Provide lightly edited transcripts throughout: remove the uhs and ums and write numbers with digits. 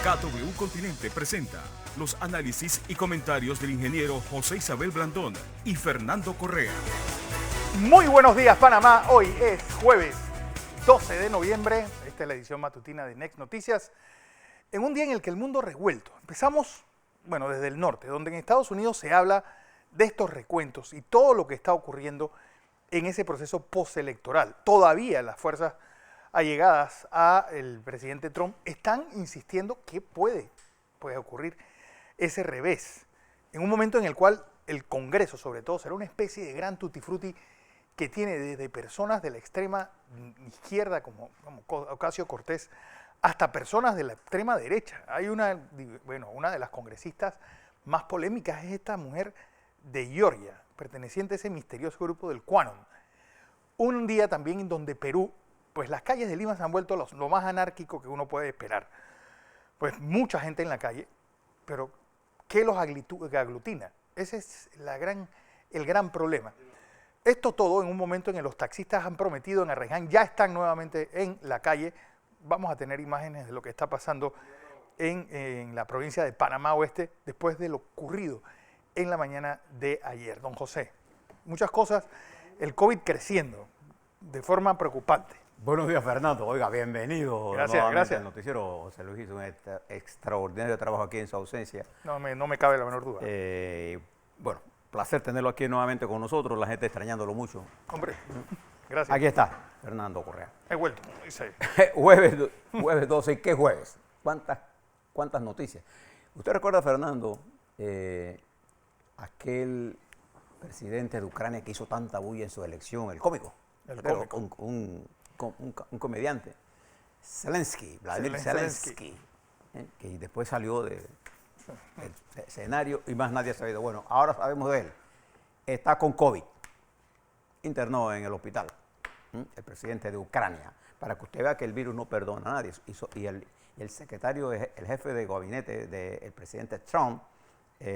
KW Continente presenta los análisis y comentarios del ingeniero José Isabel Blandón y Fernando Correa. Muy buenos días, Panamá. Hoy es jueves 12 de noviembre. Esta es la edición matutina de Next Noticias. En un día en el que el mundo revuelto. Empezamos, desde el norte, donde en Estados Unidos se habla de estos recuentos y todo lo que está ocurriendo en ese proceso postelectoral. Todavía las fuerzas allegadas al presidente Trump están insistiendo que puede ocurrir ese revés. En un momento en el cual el Congreso, sobre todo, será una especie de gran tutti frutti que tiene desde personas de la extrema izquierda, como Ocasio-Cortez, hasta personas de la extrema derecha. Hay una de las congresistas más polémicas es esta mujer de Georgia, perteneciente a ese misterioso grupo del QAnon. Un día también en donde Perú, pues las calles de Lima se han vuelto lo más anárquico que uno puede esperar. Pues mucha gente en la calle, pero ¿qué los aglutina? Ese es el gran problema. Esto todo en un momento en que los taxistas han prometido en Arraiján, ya están nuevamente en la calle. Vamos a tener imágenes de lo que está pasando en la provincia de Panamá Oeste después de lo ocurrido en la mañana de ayer. Don José, muchas cosas, el COVID creciendo de forma preocupante. Buenos días, Fernando. Oiga, bienvenido. Gracias. El noticiero José Luis hizo un extraordinario trabajo aquí en su ausencia. No me cabe la menor duda. Placer tenerlo aquí nuevamente con nosotros, la gente extrañándolo mucho. Hombre, gracias. Aquí está, Fernando Correa. He vuelto, como dice. Jueves 12, ¿qué jueves? ¿Cuántas noticias? ¿Usted recuerda, Fernando, aquel presidente de Ucrania que hizo tanta bulla en su elección, el cómico? Un comediante, Vladimir Zelensky, que después salió del escenario y más nadie ha sabido. Bueno, ahora sabemos de él. Está con COVID, internado en el hospital, el presidente de Ucrania, para que usted vea que el virus no perdona a nadie. Y el secretario, el jefe de gabinete del presidente Trump,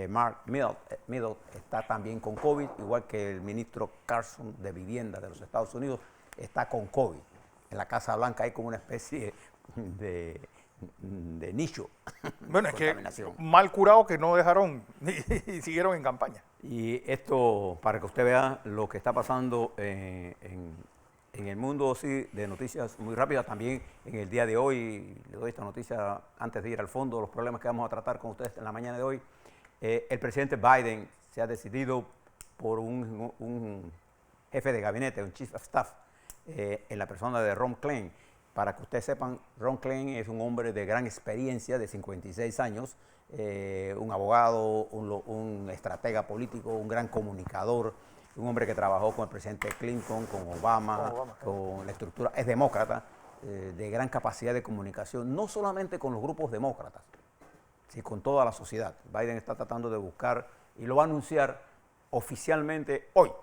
Mark Meadows, está también con COVID, igual que el ministro Carson de Vivienda de los Estados Unidos está con COVID. En la Casa Blanca hay como una especie de nicho. Bueno, es que mal curado que no dejaron y siguieron en campaña. Y esto, para que usted vea lo que está pasando en el mundo sí, de noticias muy rápidas, también en el día de hoy, le doy esta noticia antes de ir al fondo de los problemas que vamos a tratar con ustedes en la mañana de hoy. El presidente Biden se ha decidido por un jefe de gabinete, un chief of staff, en la persona de Ron Klain. Para que ustedes sepan, Ron Klain es un hombre de gran experiencia, de 56 años, un abogado, un estratega político, un gran comunicador, un hombre que trabajó con el presidente Clinton, con Obama, con la estructura, es demócrata, de gran capacidad de comunicación, no solamente con los grupos demócratas, sino con toda la sociedad. Biden está tratando de buscar, y lo va a anunciar oficialmente hoy,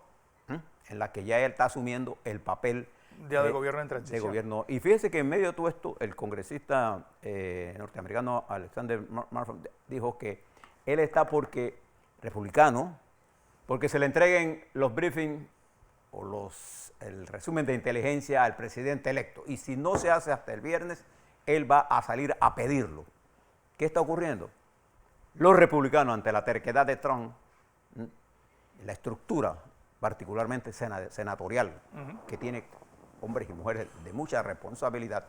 en la que ya él está asumiendo el papel de gobierno en transición. De gobierno. Y fíjese que en medio de todo esto, el congresista norteamericano Alexander Murphy dijo que él está republicano, porque se le entreguen los briefings o el resumen de inteligencia al presidente electo. Y si no se hace hasta el viernes, él va a salir a pedirlo. ¿Qué está ocurriendo? Los republicanos, ante la terquedad de Trump, la estructura particularmente senatorial, que tiene hombres y mujeres de mucha responsabilidad,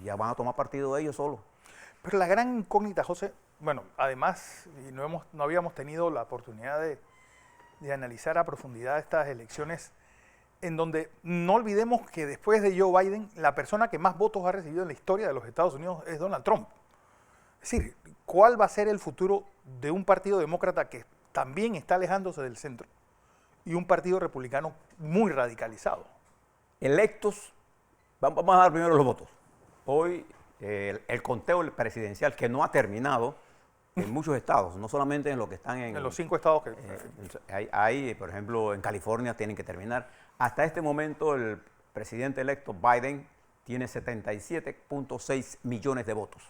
ya van a tomar partido de ellos solos. Pero la gran incógnita, José, además no habíamos tenido la oportunidad de analizar a profundidad estas elecciones, en donde no olvidemos que después de Joe Biden, la persona que más votos ha recibido en la historia de los Estados Unidos es Donald Trump. Es decir, ¿cuál va a ser el futuro de un partido demócrata que también está alejándose del centro y un partido republicano muy radicalizado? Electos, vamos a dar primero los votos. Hoy el conteo presidencial, que no ha terminado en muchos estados, no solamente en los que están en los 5 estados que hay, por ejemplo, en California tienen que terminar. Hasta este momento el presidente electo Biden tiene 77.6 millones de votos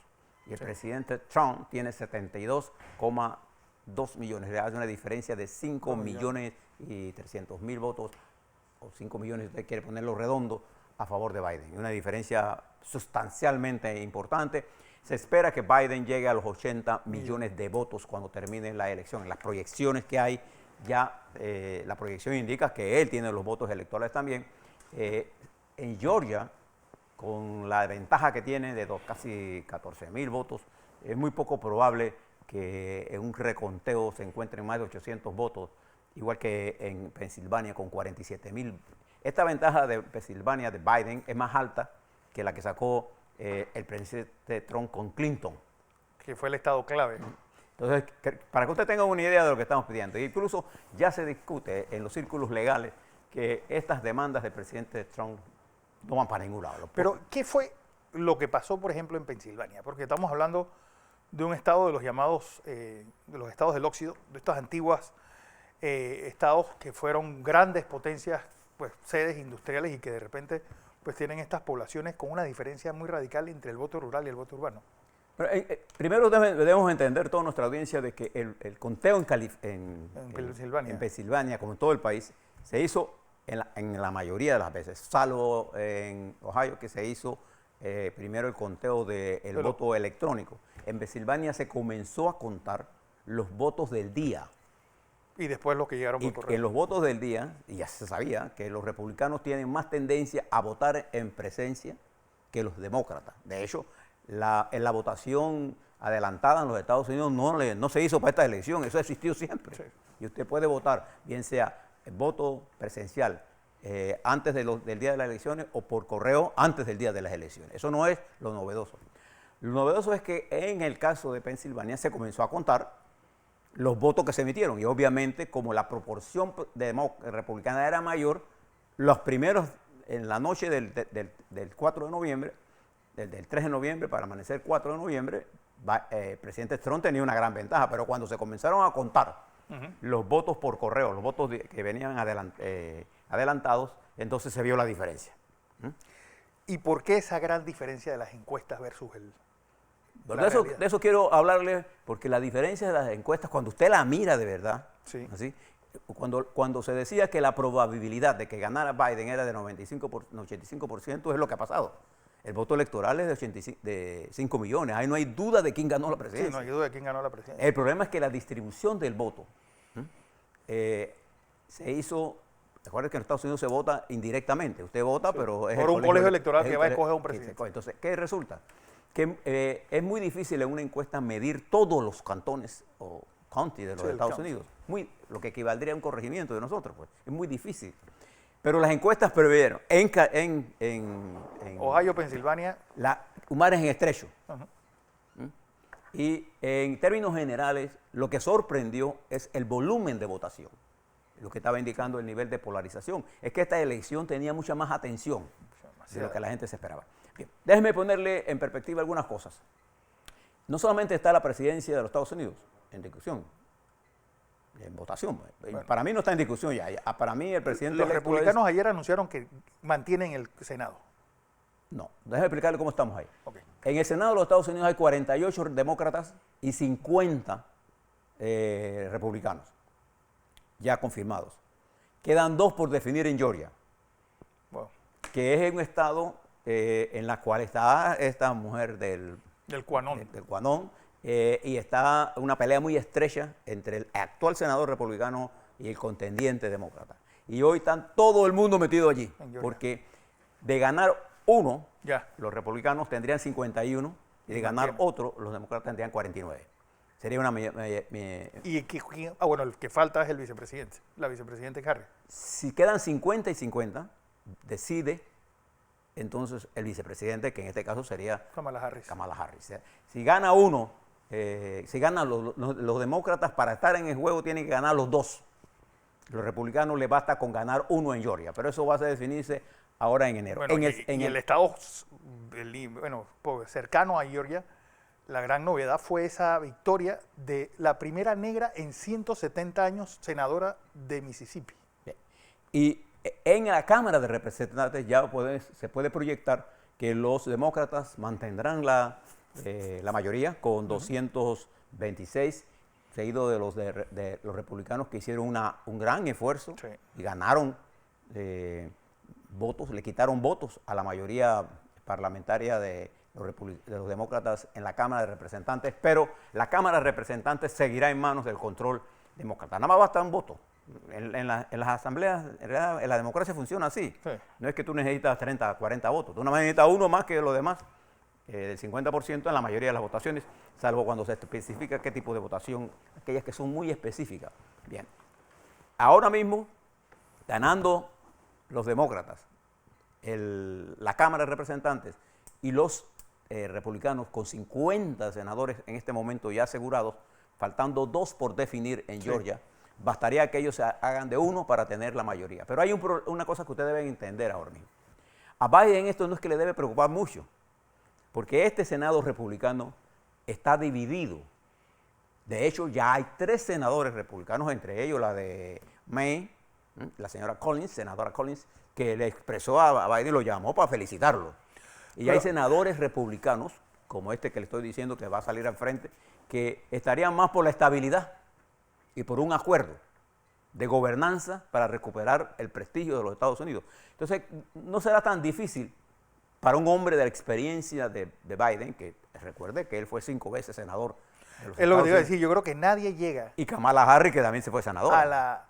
y el presidente Trump tiene 72,2 millones. Le hace una diferencia de 5 millones y 300 mil votos, o 5 millones, si usted quiere ponerlo redondo, a favor de Biden. Una diferencia sustancialmente importante. Se espera que Biden llegue a los 80 millones de votos cuando termine la elección. En las proyecciones que hay, ya la proyección indica que él tiene los votos electorales también. En Georgia, con la ventaja que tiene de casi 14.000 votos, es muy poco probable que en un reconteo se encuentren más de 800 votos, igual que en Pensilvania con 47.000. Esta ventaja de Pensilvania de Biden es más alta que la que sacó el presidente Trump con Clinton. Que fue el estado clave. Entonces, para que usted tenga una idea de lo que estamos pidiendo, incluso ya se discute en los círculos legales que estas demandas del presidente Trump no van para ningún lado. Pero, ¿qué fue lo que pasó, por ejemplo, en Pensilvania? Porque estamos hablando de un estado de los llamados, de los estados del óxido, de estas antiguas estados que fueron grandes potencias, pues sedes industriales y que de repente pues tienen estas poblaciones con una diferencia muy radical entre el voto rural y el voto urbano. Pero, primero debemos entender toda nuestra audiencia de que el conteo en Pensilvania, como en todo el país, se hizo en la mayoría de las veces, salvo en Ohio, que se hizo primero el conteo del voto electrónico. En Pensilvania se comenzó a contar los votos del día. Y después los que llegaron por correo. En los votos del día, y ya se sabía, que los republicanos tienen más tendencia a votar en presencia que los demócratas. De hecho, en la votación adelantada en los Estados Unidos no se hizo para esta elección, eso ha existido siempre. Sí. Y usted puede votar, bien sea el voto presencial antes del día de las elecciones o por correo antes del día de las elecciones. Eso no es lo novedoso. Lo novedoso es que en el caso de Pensilvania se comenzó a contar los votos que se emitieron y obviamente como la proporción republicana era mayor, los primeros en la noche del 4 de noviembre, del 3 de noviembre para amanecer 4 de noviembre, el presidente Trump tenía una gran ventaja, pero cuando se comenzaron a contar los votos por correo, los votos que venían adelantados, entonces se vio la diferencia. ¿Y por qué esa gran diferencia de las encuestas versus de eso quiero hablarle, porque la diferencia de las encuestas, cuando usted la mira de verdad, sí. Así, cuando se decía que la probabilidad de que ganara Biden era de 85%, es lo que ha pasado. El voto electoral es de 5 millones, ahí no hay duda de quién ganó la presidencia. Sí, no hay duda de quién ganó la presidencia. El problema es que la distribución del voto se hizo. Recuerden que en Estados Unidos se vota indirectamente. Usted vota, sí, pero es por un colegio electoral que va a escoger a un presidente. Entonces, ¿qué resulta? Que es muy difícil en una encuesta medir todos los cantones o county de los Estados Unidos. Lo que equivaldría a un corregimiento de nosotros, pues. Es muy difícil. Pero las encuestas preveyeron en Ohio, Pensilvania. Un margen estrecho. Y en términos generales, lo que sorprendió es el volumen de votación. Lo que estaba indicando el nivel de polarización. Es que esta elección tenía mucha más atención de lo que la gente se esperaba. Bien, déjeme ponerle en perspectiva algunas cosas. No solamente está la presidencia de los Estados Unidos en discusión, en votación. Bueno, para mí no está en discusión ya. Para mí el presidente... Los republicanos ayer anunciaron que mantienen el Senado. No, déjeme explicarle cómo estamos ahí. Okay. En el Senado de los Estados Unidos hay 48 demócratas y 50 republicanos ya confirmados. Quedan 2 por definir en Georgia, que es un estado en la cual está esta mujer del QAnon, y está una pelea muy estrecha entre el actual senador republicano y el contendiente demócrata. Y hoy están todo el mundo metido allí, porque de ganar uno, los republicanos tendrían 51, y de ganar otro, los demócratas tendrían 49. Sería una... ¿Y bueno, el que falta es el vicepresidente, la vicepresidenta Harris? Si quedan 50 y 50, decide entonces el vicepresidente, que en este caso sería Kamala Harris. Si gana uno, si ganan los demócratas, para estar en el juego tienen que ganar los 2. Los republicanos les basta con ganar uno en Georgia, pero eso va a definirse ahora en enero. Bueno, en el estado cercano a Georgia, la gran novedad fue esa victoria de la primera negra en 170 años senadora de Mississippi. Bien. Y en la Cámara de Representantes ya se puede proyectar que los demócratas mantendrán la mayoría con 226, seguido de los republicanos que hicieron un gran esfuerzo y ganaron votos, le quitaron votos a la mayoría parlamentaria de de los demócratas en la Cámara de Representantes, pero la Cámara de Representantes seguirá en manos del control demócrata. Nada más basta un voto. En las asambleas, en la democracia funciona así. Sí. No es que tú necesitas 30, 40 votos. Tú no necesitas uno más que los demás, del 50% en la mayoría de las votaciones, salvo cuando se especifica qué tipo de votación, aquellas que son muy específicas. Bien. Ahora mismo, ganando los demócratas, la Cámara de Representantes y los republicanos con 50 senadores en este momento ya asegurados, faltando 2 por definir en Georgia, bastaría que ellos se hagan de uno para tener la mayoría. Pero hay una cosa que ustedes deben entender ahora mismo. A Biden esto no es que le debe preocupar mucho, porque este Senado republicano está dividido. De hecho, ya hay 3 senadores republicanos, entre ellos la de Maine, la señora Collins, senadora Collins, que le expresó a Biden y lo llamó para felicitarlo. Y hay senadores republicanos, como este que le estoy diciendo que va a salir al frente, que estarían más por la estabilidad y por un acuerdo de gobernanza para recuperar el prestigio de los Estados Unidos. Entonces, no será tan difícil para un hombre de la experiencia de Biden, que recuerde que él fue 5 veces senador de los Es lo que te iba a decir, yo creo que nadie llega y Kamala Harris, que también se fue senadora. a la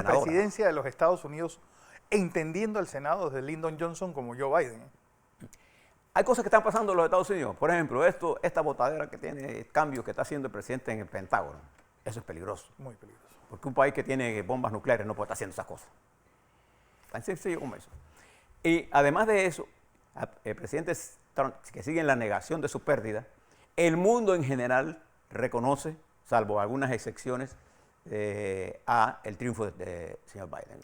presidencia de los Estados Unidos entendiendo el Senado desde Lyndon Johnson como Joe Biden. Hay cosas que están pasando en los Estados Unidos. Por ejemplo, esta botadera que tiene cambios que está haciendo el presidente en el Pentágono. Eso es peligroso. Muy peligroso. Porque un país que tiene bombas nucleares no puede estar haciendo esas cosas. Tan sencillo como eso. Y además de eso, el presidente Trump, que sigue en la negación de su pérdida, el mundo en general reconoce, salvo algunas excepciones, a el triunfo del señor Biden.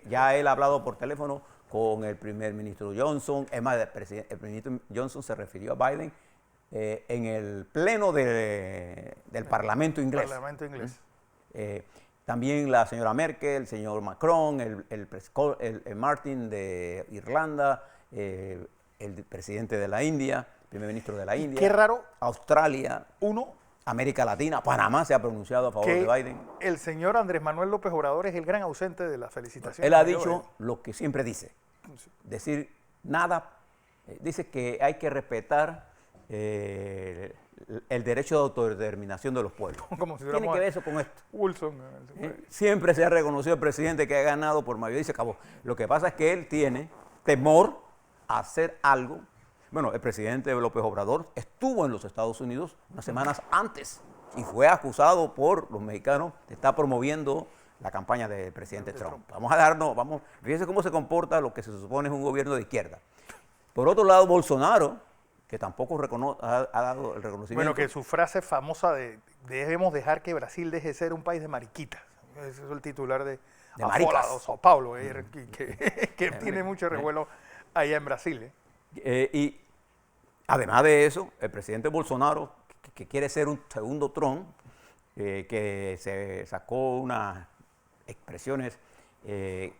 Ya él ha hablado por teléfono con el primer ministro Johnson. Es más, el ministro Johnson se refirió a Biden en el pleno del Parlamento inglés. También la señora Merkel, el señor Macron, el Martin de Irlanda, el presidente de la India, el primer ministro de la India. Qué raro. Australia, América Latina, Panamá se ha pronunciado a favor de Biden. El señor Andrés Manuel López Obrador es el gran ausente de las felicitaciones. Él ha dicho lo que siempre dice. Decir nada, dice que hay que respetar el derecho de autodeterminación de los pueblos. Como si tiene que ver eso con esto. Wilson. Siempre se ha reconocido el presidente que ha ganado por mayoría y se acabó. Lo que pasa es que él tiene temor a hacer algo. Bueno, el presidente López Obrador estuvo en los Estados Unidos unas semanas antes y fue acusado por los mexicanos de estar promoviendo la campaña del presidente Trump. Fíjense cómo se comporta lo que se supone es un gobierno de izquierda. Por otro lado, Bolsonaro, que tampoco ha dado el reconocimiento. Bueno, que su frase famosa de debemos dejar que Brasil deje de ser un país de mariquitas. Ese es el titular de maricas. Sao Paulo, que tiene mucho revuelo allá en Brasil. Y además de eso, el presidente Bolsonaro, que quiere ser un segundo Trump, que se sacó unas expresiones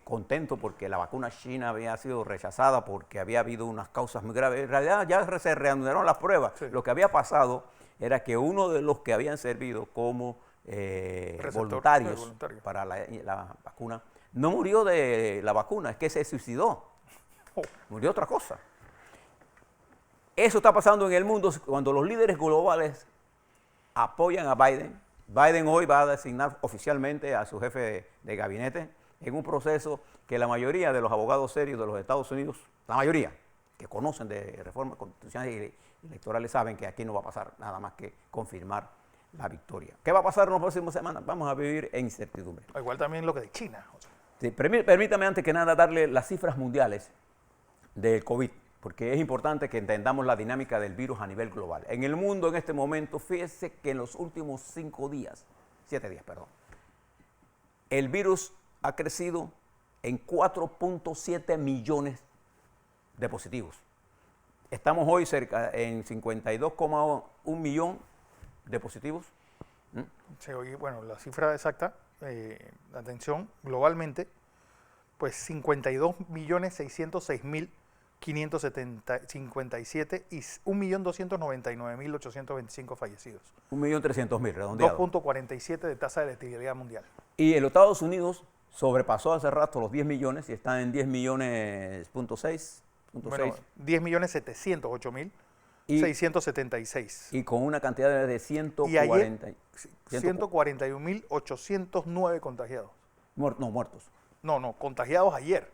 contento porque la vacuna china había sido rechazada porque había habido unas causas muy graves. En realidad ya se reanudaron las pruebas. Sí. Lo que había pasado era que uno de los que habían servido como voluntarios para la vacuna no murió de la vacuna, es que se suicidó. Murió otra cosa. Eso está pasando en el mundo cuando los líderes globales apoyan a Biden. Biden hoy va a designar oficialmente a su jefe de gabinete en un proceso que la mayoría de los abogados serios de los Estados Unidos, la mayoría que conocen de reformas constitucionales y electorales, saben que aquí no va a pasar nada más que confirmar la victoria. ¿Qué va a pasar en las próximas semanas? Vamos a vivir en incertidumbre. Igual también lo que de China. Sí, permítame antes que nada darle las cifras mundiales del COVID, porque es importante que entendamos la dinámica del virus a nivel global. En el mundo en este momento, fíjese que en los últimos 7 días, el virus ha crecido en 4.7 millones de positivos. Estamos hoy cerca en 52,1 millón de positivos. Sí, bueno, la cifra exacta, atención, globalmente, pues 52.606.557 y 1.299.825 fallecidos. 1.300.000, redondeado. 2.47 de tasa de letalidad mundial. Y en los Estados Unidos sobrepasó hace rato los 10 millones y está en 10 millones, .6. Bueno, 10.708.000 Y- 676. Y con una cantidad de Y ayer, 140 141.809 contagiados. no, muertos. No, contagiados ayer.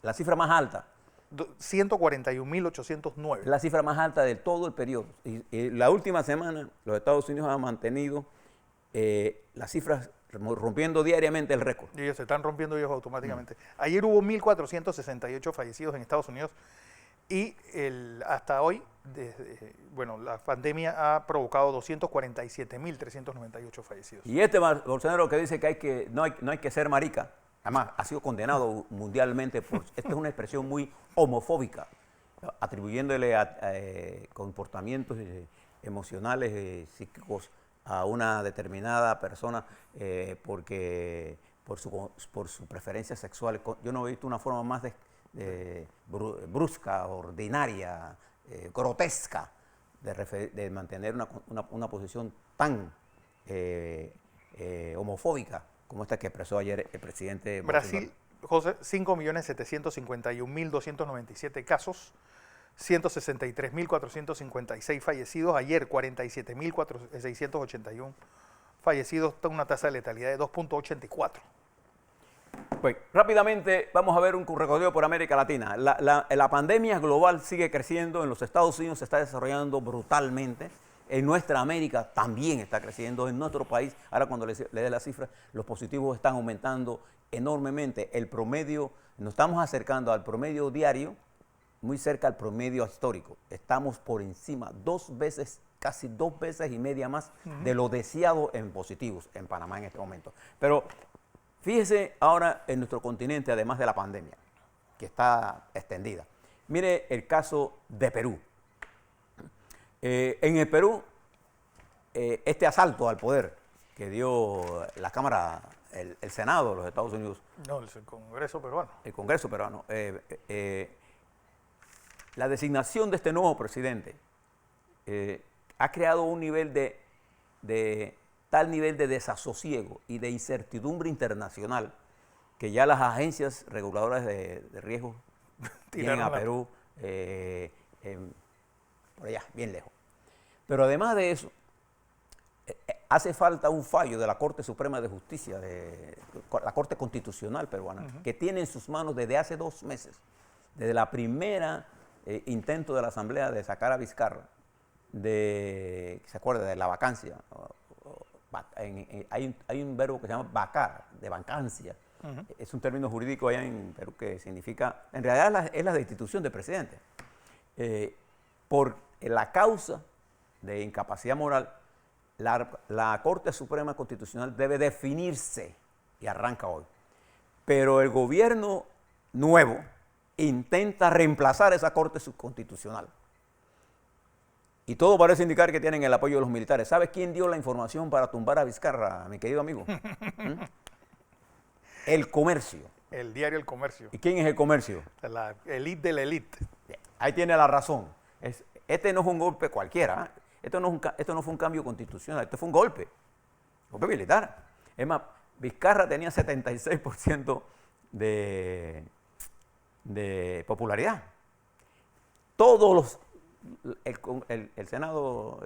La cifra más alta. 141.809. Es la cifra más alta de todo el periodo. Y la última semana los Estados Unidos han mantenido las cifras rompiendo diariamente el récord. Y ellos se están rompiendo ellos automáticamente. Ayer hubo 1.468 fallecidos en Estados Unidos y hasta hoy, la pandemia ha provocado 247.398 fallecidos. Y este Bolsonaro que dice que no hay que ser marica, además ha sido condenado mundialmente esta es una expresión muy homofóbica, atribuyéndole a comportamientos emocionales, psíquicos a una determinada persona por su preferencia sexual. Yo no he visto una forma más brusca, ordinaria, grotesca de mantener una posición tan homofóbica como esta que expresó ayer el presidente Brasil, José, 5.751.297 casos, 163.456 fallecidos. Ayer, 47.681 fallecidos, una tasa de letalidad de 2.84. Pues rápidamente vamos a ver un recorrido por América Latina. La pandemia global sigue creciendo, en los Estados Unidos se está desarrollando brutalmente, en nuestra América también está creciendo, en nuestro país, ahora cuando le dé la cifra, los positivos están aumentando enormemente. El promedio, nos estamos acercando al promedio diario, muy cerca al promedio histórico. Estamos por encima casi dos veces y media más de lo deseado en positivos en Panamá en este momento. Pero fíjese ahora en nuestro continente, además de la pandemia, que está extendida. Mire el caso de Perú. En el Perú, este asalto al poder que dio la Cámara, el Senado de los Estados Unidos. No, el Congreso peruano. El Congreso peruano. La designación de este nuevo presidente ha creado un nivel tal nivel de desasosiego y de incertidumbre internacional que ya las agencias reguladoras de riesgo tienen a Perú por allá, bien lejos. Pero además de eso, hace falta un fallo de la Corte Suprema de Justicia, la Corte Constitucional peruana, que tiene en sus manos desde hace 2 meses, desde la primera intento de la Asamblea de sacar a Vizcarra, ¿se acuerda? De la vacancia. Hay un verbo que se llama vacar, de vacancia. Es un término jurídico allá en Perú que significa, en realidad es la destitución del presidente. Por la causa de incapacidad moral, la Corte Suprema Constitucional debe definirse y arranca hoy. Pero el gobierno nuevo intenta reemplazar esa Corte Constitucional. Y todo parece indicar que tienen el apoyo de los militares. ¿Sabes quién dio la información para tumbar a Vizcarra, mi querido amigo? El Comercio. El diario El Comercio. ¿Y quién es el Comercio? La élite de la élite. Ahí tiene la razón. Este no es un golpe cualquiera. Esto no fue un cambio constitucional, esto fue un golpe militar. Es más, Vizcarra tenía 76% de popularidad. El Senado,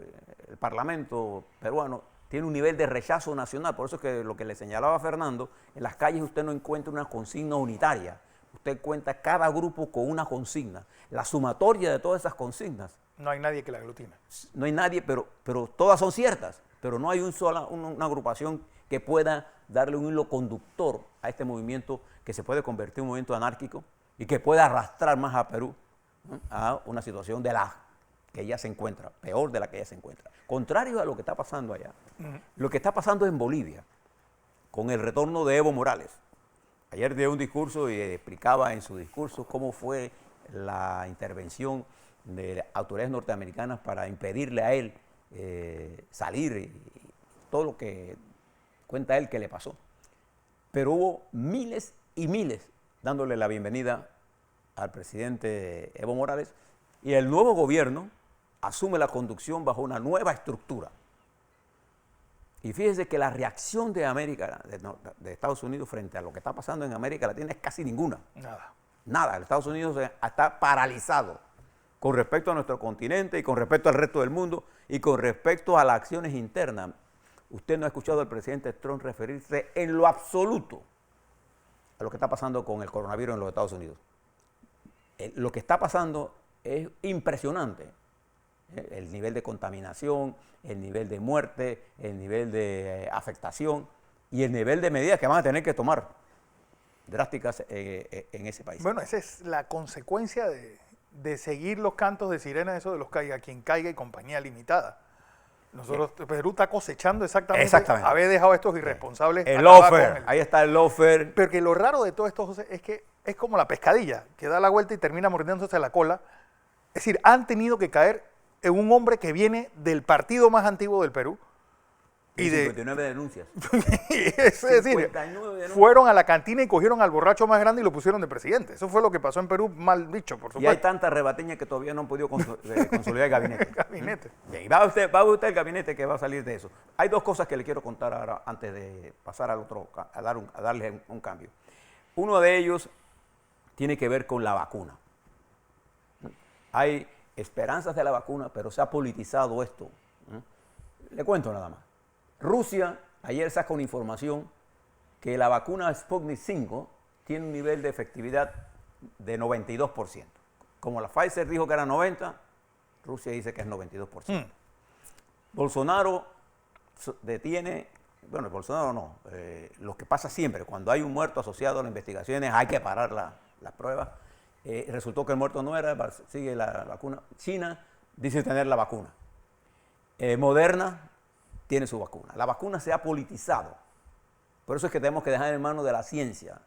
el Parlamento peruano tiene un nivel de rechazo nacional. Por eso es que lo que le señalaba Fernando, en las calles usted no encuentra una consigna unitaria. Usted cuenta cada grupo con una consigna. La sumatoria de todas esas consignas. No hay nadie que la aglutina. No hay nadie, pero todas son ciertas. Pero no hay una agrupación que pueda darle un hilo conductor a este movimiento que se puede convertir en un movimiento anárquico y que pueda arrastrar más a Perú, ¿no?, a una situación de la que ella se encuentra, peor de la que ella se encuentra. Contrario a lo que está pasando allá. Lo que está pasando en Bolivia, con el retorno de Evo Morales. Ayer dio un discurso y explicaba en su discurso cómo fue la intervención de autoridades norteamericanas para impedirle a él salir y todo lo que cuenta él que le pasó. Pero hubo miles y miles dándole la bienvenida al presidente Evo Morales y el nuevo gobierno asume la conducción bajo una nueva estructura. Y fíjese que la reacción de Estados Unidos frente a lo que está pasando en América Latina es casi ninguna. Nada. Nada. Estados Unidos está paralizado con respecto a nuestro continente y con respecto al resto del mundo y con respecto a las acciones internas. Usted no ha escuchado al presidente Trump referirse en lo absoluto a lo que está pasando con el coronavirus en los Estados Unidos. Lo que está pasando es impresionante. El nivel de contaminación, el nivel de muerte, el nivel de afectación y el nivel de medidas que van a tener que tomar drásticas en ese país. Bueno, esa es la consecuencia de seguir los cantos de sirena, eso de los caiga quien caiga y compañía limitada. Nosotros, Perú está cosechando exactamente haber dejado a estos irresponsables. El lawfare, ahí está el lawfare. Pero que lo raro de todo esto, José, es que es como la pescadilla, que da la vuelta y termina mordiéndose la cola. Es decir, han tenido que caer en un hombre que viene del partido más antiguo del Perú. Y 59 denuncias. Es decir, fueron a la cantina y cogieron al borracho más grande y lo pusieron de presidente. Eso fue lo que pasó en Perú, mal dicho, por supuesto. Y hay tanta rebateña que todavía no han podido consolidar el gabinete. El gabinete. Y va usted el gabinete que va a salir de eso. Hay dos cosas que le quiero contar ahora antes de pasar al otro, a darle un cambio. Uno de ellos tiene que ver con la vacuna. Hay esperanzas de la vacuna, pero se ha politizado esto. Le cuento nada más. Rusia ayer sacó una información que la vacuna Sputnik 5 tiene un nivel de efectividad de 92%. Como la Pfizer dijo que era 90%, Rusia dice que es 92%. Bolsonaro detiene, bueno, Bolsonaro no, lo que pasa siempre, cuando hay un muerto asociado a las investigaciones hay que parar las pruebas. Resultó que el muerto no era, sigue la vacuna. China dice tener la vacuna. Moderna tiene su vacuna. La vacuna se ha politizado. Por eso es que tenemos que dejar en manos de la ciencia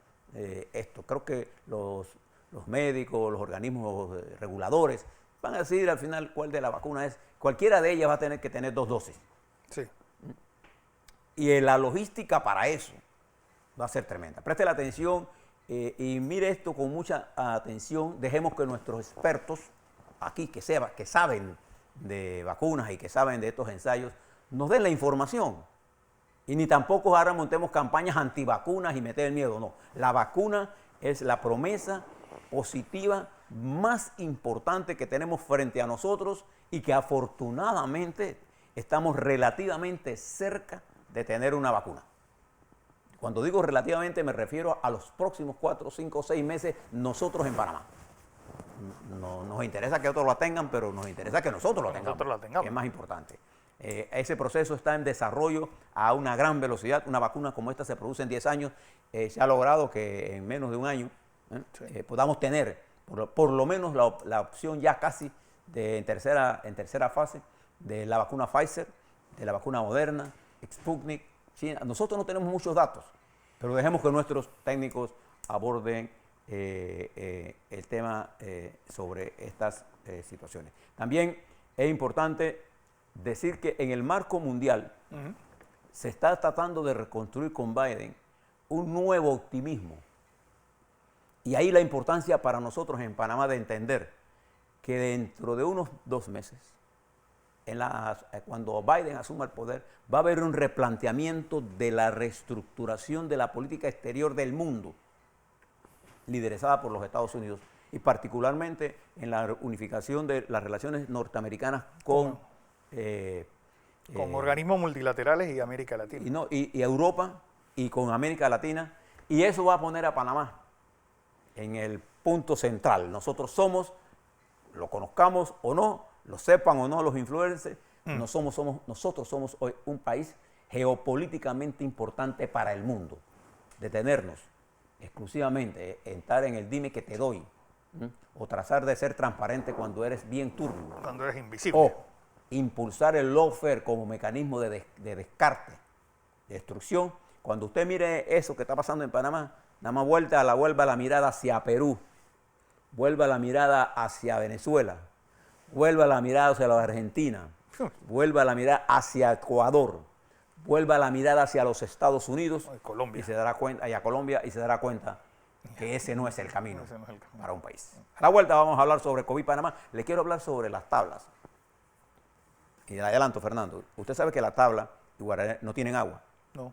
esto. Creo que los médicos, los organismos reguladores van a decidir al final cuál de la vacuna es. Cualquiera de ellas va a tener que tener 2 dosis. Sí. Y la logística para eso va a ser tremenda. Preste la atención y mire esto con mucha atención. Dejemos que nuestros expertos aquí, que saben de vacunas y que saben de estos ensayos, nos den la información. Y ni tampoco ahora montemos campañas antivacunas y meter el miedo. No, la vacuna es la promesa positiva más importante que tenemos frente a nosotros y que afortunadamente estamos relativamente cerca de tener una vacuna. Cuando digo relativamente me refiero a los próximos 4, 5, 6 meses nosotros en Panamá. No nos interesa que otros la tengan, pero nos interesa que nosotros la tengamos, que es más importante. Ese proceso está en desarrollo a una gran velocidad. Una vacuna como esta se produce en 10 años. Se ha logrado que en menos de un año podamos tener por lo menos la opción ya casi en tercera fase de la vacuna Pfizer, de la vacuna Moderna, Sputnik, China. Nosotros no tenemos muchos datos, pero dejemos que nuestros técnicos aborden el tema sobre estas situaciones. También es importante decir que en el marco mundial se está tratando de reconstruir con Biden un nuevo optimismo. Y ahí la importancia para nosotros en Panamá de entender que dentro de unos 2 meses, cuando Biden asuma el poder, va a haber un replanteamiento de la reestructuración de la política exterior del mundo, liderizada por los Estados Unidos, y particularmente en la unificación de las relaciones norteamericanas con organismos multilaterales y América Latina. Y Europa y con América Latina. Y eso va a poner a Panamá en el punto central. Nosotros somos, lo conozcamos o no, lo sepan o no los influencers, nosotros somos hoy un país geopolíticamente importante para el mundo. Detenernos exclusivamente, estar en el dime que te doy, o tratar de ser transparente cuando eres bien turbio. Cuando eres invisible. O impulsar el lawfare como mecanismo de descarte, de destrucción. Cuando usted mire eso que está pasando en Panamá, nada más vuelva la mirada hacia Perú, vuelva la mirada hacia Venezuela, vuelva la mirada hacia la Argentina, vuelva la mirada hacia Ecuador, vuelva la mirada hacia los Estados Unidos Colombia. Y se dará cuenta, y a Colombia, y se dará cuenta que ese no es el camino para un país. A la vuelta vamos a hablar sobre COVID Panamá. Le quiero hablar sobre las tablas. Y le adelanto, Fernando, usted sabe que la tabla y Guaraní no tienen agua. No.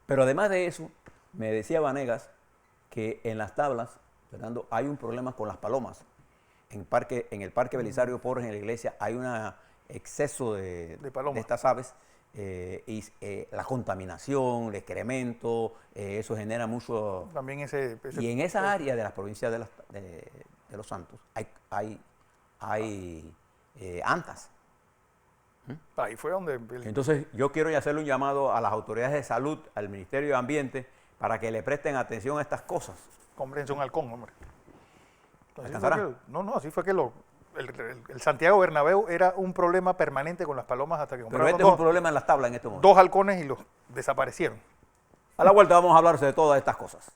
Pero además de eso, me decía Vanegas que en las tablas, Fernando, hay un problema con las palomas. en el Parque Belisario Porres, en la iglesia, hay un exceso de palomas. estas aves. La contaminación, el excremento, eso genera mucho. También Y en esa área de las provincias de Los Santos hay antas. Ahí fue donde... Entonces yo quiero hacerle un llamado a las autoridades de salud, al Ministerio de Ambiente, para que le presten atención a estas cosas. Cómprense un halcón, hombre. ¿Alcanzará? Así fue que el Santiago Bernabéu era un problema permanente con las palomas hasta que Pero compraron este es un problema en las tablas en este momento. dos halcones y los desaparecieron. A la vuelta vamos a hablar de todas estas cosas.